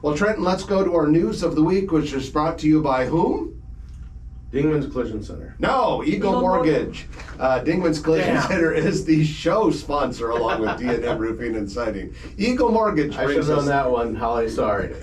Well, Trenton, let's go to our news of the week, which is brought to you by whom? Dingman's Collision Center. No, Eagle Mortgage. Dingman's Collision Center is the show sponsor along with D&M Roofing and Siding. Eagle Mortgage I should brings have us... known that one, Holly, sorry.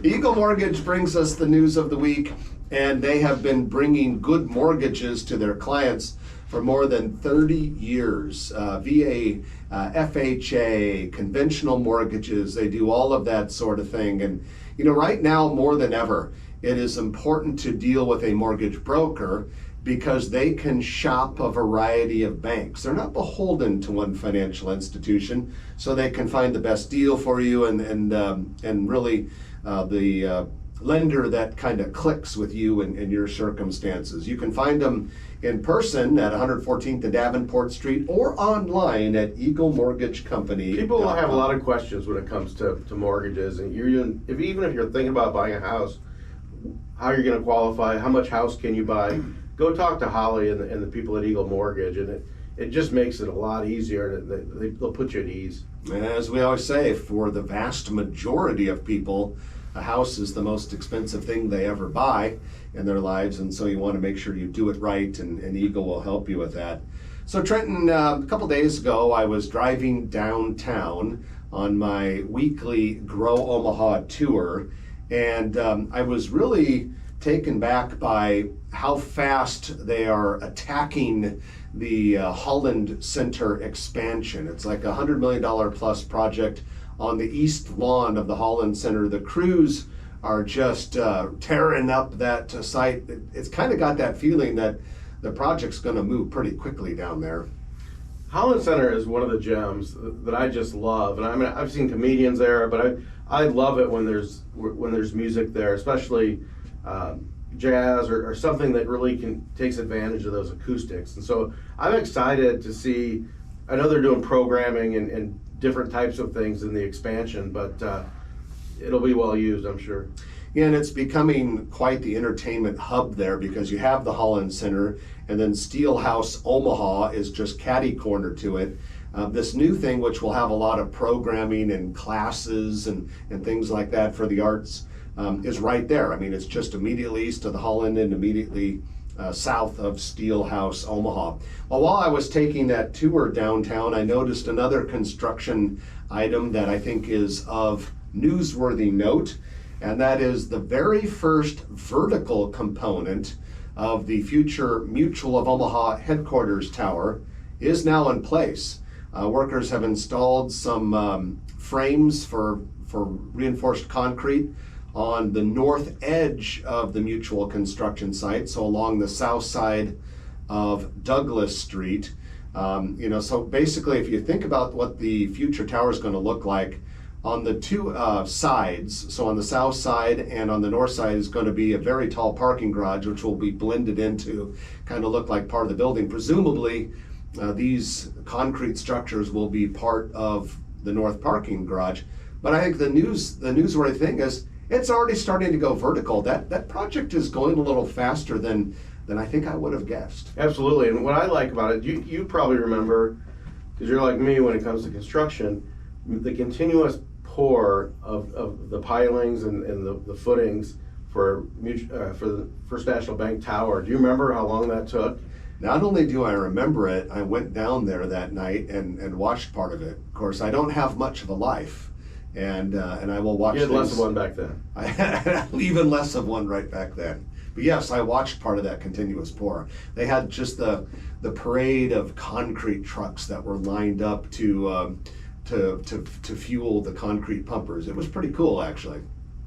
Eagle Mortgage brings us the news of the week, and they have been bringing good mortgages to their clients for more than 30 years. VA, FHA, conventional mortgages, they do all of that sort of thing. And, you know, right now more than ever, it is important to deal with a mortgage broker because they can shop a variety of banks. They're not beholden to one financial institution, so they can find the best deal for you and really the lender that kind of clicks with you and your circumstances. You can find them in person at 114th and Davenport Street or online at Eagle Mortgage Company. People have a lot of questions when it comes to mortgages, and even if you're thinking about buying a house, how you're going to qualify, how much house can you buy, go talk to Holly and the people at Eagle Mortgage, and it just makes it a lot easier. They'll put you at ease. As we always say, for the vast majority of people, a house is the most expensive thing they ever buy in their lives, and so you want to make sure you do it right, and Eagle will help you with that. So Trenton, a couple days ago, I was driving downtown on my weekly Grow Omaha tour, and I was really taken back by how fast they are attacking the Holland Center expansion. It's like a $100 million plus project on the east lawn of the Holland Center. The crews are just tearing up that site. It's kind of got that feeling that the project's going to move pretty quickly down there. Holland Center is one of the gems that I just love, and I mean I've seen comedians there, but I love it when there's music there, especially jazz or something that really takes advantage of those acoustics. And so I'm excited to see. I know they're doing programming and different types of things in the expansion, but it'll be well used, I'm sure. Yeah, and it's becoming quite the entertainment hub there because you have the Holland Center, and then Steelhouse Omaha is just catty corner to it. This new thing, which will have a lot of programming and classes and things like that for the arts, is right there. I mean, it's just immediately east of the Holland and immediately south of Steelhouse Omaha. Well, while I was taking that tour downtown, I noticed another construction item that I think is of newsworthy note, and that is the very first vertical component of the future Mutual of Omaha headquarters tower is now in place. Workers have installed some frames for reinforced concrete on the north edge of the Mutual construction site, so along the south side of Douglas Street. So basically, if you think about what the future tower is going to look like, on the two sides, so on the south side and on the north side, is going to be a very tall parking garage, which will be blended into, kind of look like part of the building. Presumably, these concrete structures will be part of the north parking garage. But I think the newsworthy thing is it's already starting to go vertical. That project is going a little faster than I think I would have guessed. Absolutely, and what I like about it, you probably remember, because you're like me when it comes to construction, the continuous pour of the pilings and the footings for the First National Bank Tower. Do you remember how long that took? Not only do I remember it, I went down there that night and watched part of it. Of course, I don't have much of a life, and I will watch. You had less of one back then. I had even less of one right back then. But yes, I watched part of that continuous pour. They had just the parade of concrete trucks that were lined up to fuel the concrete pumpers. It was pretty cool, actually.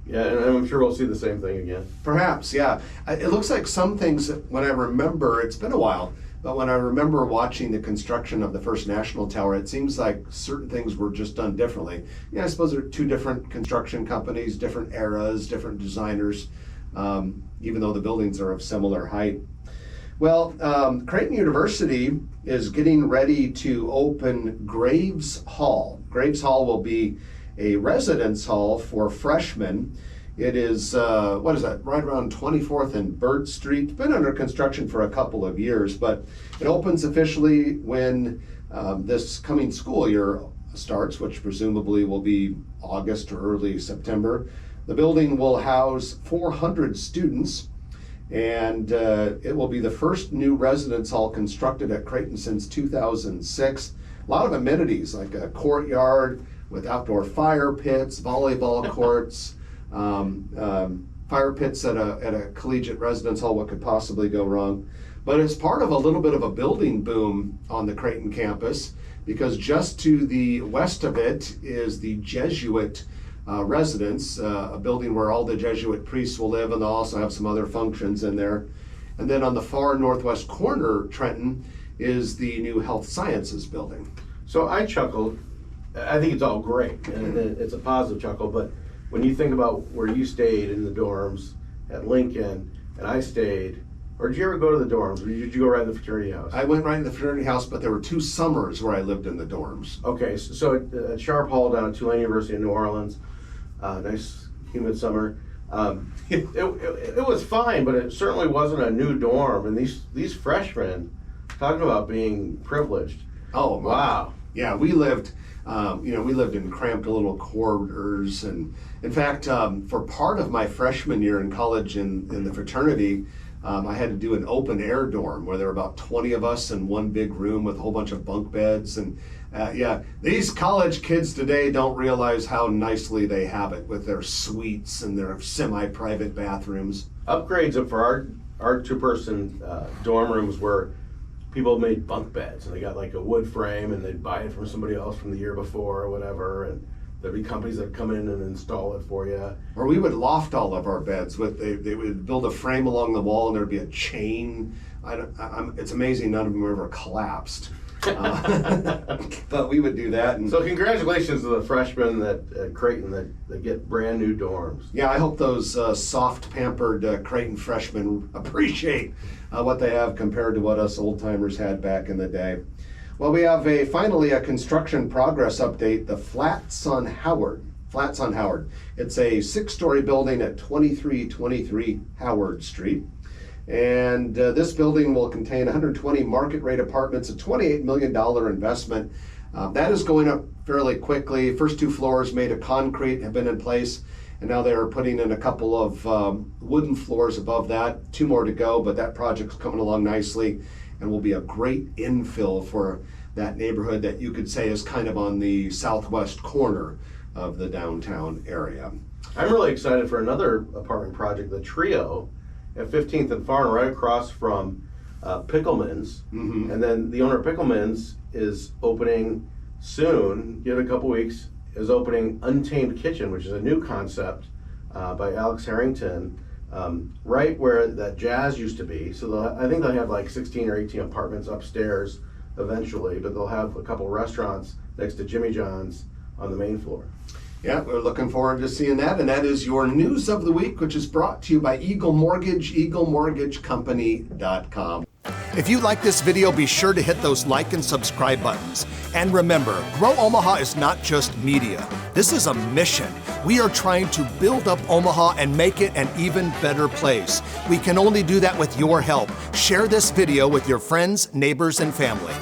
Yeah, and I'm sure we'll see the same thing again. Perhaps, yeah. It looks like some things, when I remember, it's been a while, but when I remember watching the construction of the First National Tower, it seems like certain things were just done differently. Yeah, I suppose there are two different construction companies, different eras, different designers, even though the buildings are of similar height. Well, Creighton University is getting ready to open Graves Hall. Graves Hall will be a residence hall for freshmen. It is, right around 24th and Burt Street. It's been under construction for a couple of years, but it opens officially when this coming school year starts, which presumably will be August or early September. The building will house 400 students, and it will be the first new residence hall constructed at Creighton since 2006. A lot of amenities like a courtyard with outdoor fire pits, volleyball courts, fire pits at a collegiate residence hall. What could possibly go wrong? But it's part of a little bit of a building boom on the Creighton campus, because just to the west of it is the Jesuit residence, a building where all the Jesuit priests will live, and they'll also have some other functions in there. And then on the far northwest corner, Trenton, is the new health sciences building. So I chuckled. I think it's all great, and it's a positive chuckle, but when you think about where you stayed in the dorms at Lincoln, and I stayed, or did you ever go to the dorms, or did you go right in the fraternity house? I went right in the fraternity house, but there were 2 summers where I lived in the dorms. Okay, so at Sharp Hall down at Tulane University in New Orleans, nice humid summer. It was fine, but it certainly wasn't a new dorm, and these freshmen, talking about being privileged. Oh, Wow. Yeah, we lived in cramped little quarters, and in fact, for part of my freshman year in college in the fraternity, I had to do an open air dorm where there were about 20 of us in one big room with a whole bunch of bunk beds. And these college kids today don't realize how nicely they have it with their suites and their semi-private bathrooms. Upgrades for our 2-person dorm rooms where people made bunk beds, and they got like a wood frame, and they'd buy it from somebody else from the year before or whatever, and there'd be companies that come in and install it for you. Or we would loft all of our beds with they would build a frame along the wall, and there'd be a chain. It's amazing none of them ever collapsed. But we would do that. And So congratulations to the freshmen at Creighton that get brand new dorms. yeah, I hope those soft pampered Creighton freshmen appreciate what they have compared to what us old timers had back in the day. Well, we have finally a construction progress update, the Flats on Howard. It's a 6-story building at 2323 Howard Street. And this building will contain 120 market rate apartments, a $28 million investment. That is going up fairly quickly. First 2 floors made of concrete have been in place, and now they are putting in a couple of wooden floors above that. 2 more to go, but that project's coming along nicely and will be a great infill for that neighborhood that you could say is kind of on the southwest corner of the downtown area. I'm really excited for another apartment project, the Trio, at 15th and Farn, right across from Pickleman's. Mm-hmm. And then the owner of Pickleman's is opening soon, give it a couple weeks, is opening Untamed Kitchen, which is a new concept by Alex Harrington, right where that Jazz used to be. So I think they'll have like 16 or 18 apartments upstairs eventually, but they'll have a couple restaurants next to Jimmy John's on the main floor. Yeah, we're looking forward to seeing that. And that is your news of the week, which is brought to you by Eagle Mortgage, eaglemortgagecompany.com. If you like this video, be sure to hit those like and subscribe buttons. And remember, Grow Omaha is not just media. This is a mission. We are trying to build up Omaha and make it an even better place. We can only do that with your help. Share this video with your friends, neighbors, and family.